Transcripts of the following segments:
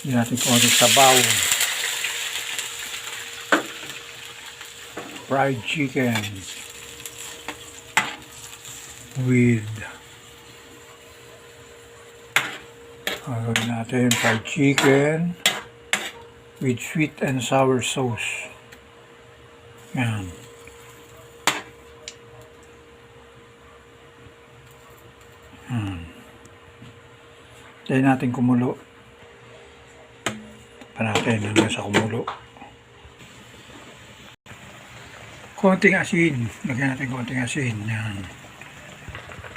Hindi natin konting sabaw. Fried chicken with gawin natin fried chicken with sweet and sour sauce. Yan. Tayo natin kumulo. Pa natin hanggang sa kumulo. Konting asin. Lagyan natin konting asin. Yan.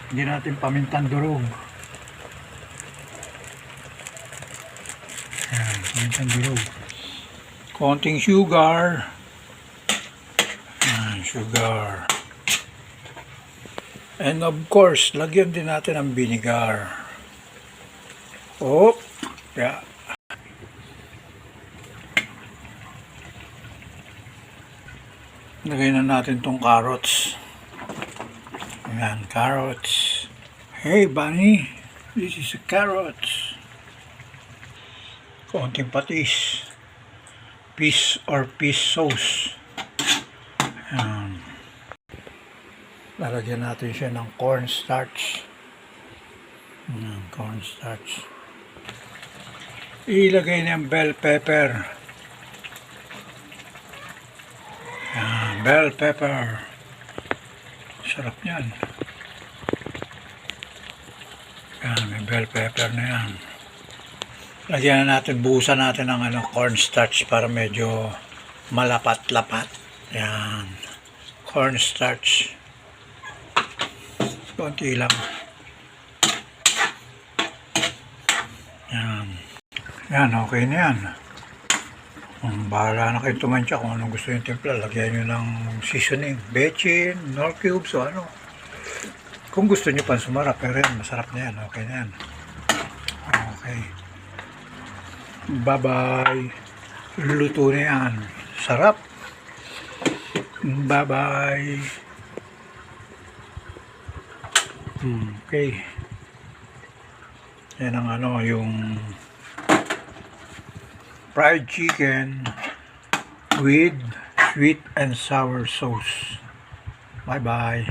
Hindi natin pamintang durog. Yan. Pamintang durog. Konting sugar. Yan. Sugar. And of course, lagyan din natin ng vinegar. Oh. Yeah. Lagay na natin tong carrots. Ayan, carrots. Hey, Bunny, this is a carrots. Konting patis. Fish or fish sauce. Ayan. Lalagyan natin siya ng cornstarch. Ayan, cornstarch. Ilagay na yung bell pepper. Bell pepper. Sarap yan. Yan, may bell pepper na yan. Lagyan na natin, buhusan natin ng cornstarch para medyo malapat-lapat. Yan. Cornstarch. Konti lang. Yan. Yan, okay na yan. Bahala na kayo tumantya kung anong gusto yung timpla. Lagyan nyo ng seasoning, bechin, nor cubes o ano. Kung gusto nyo pang sumarap, pero yan, masarap na yan. Okay na yan. Okay. Bye-bye. Luto na yan. Sarap. Bye-bye. Okay. Yan ang yung fried chicken with sweet and sour sauce. Bye-bye.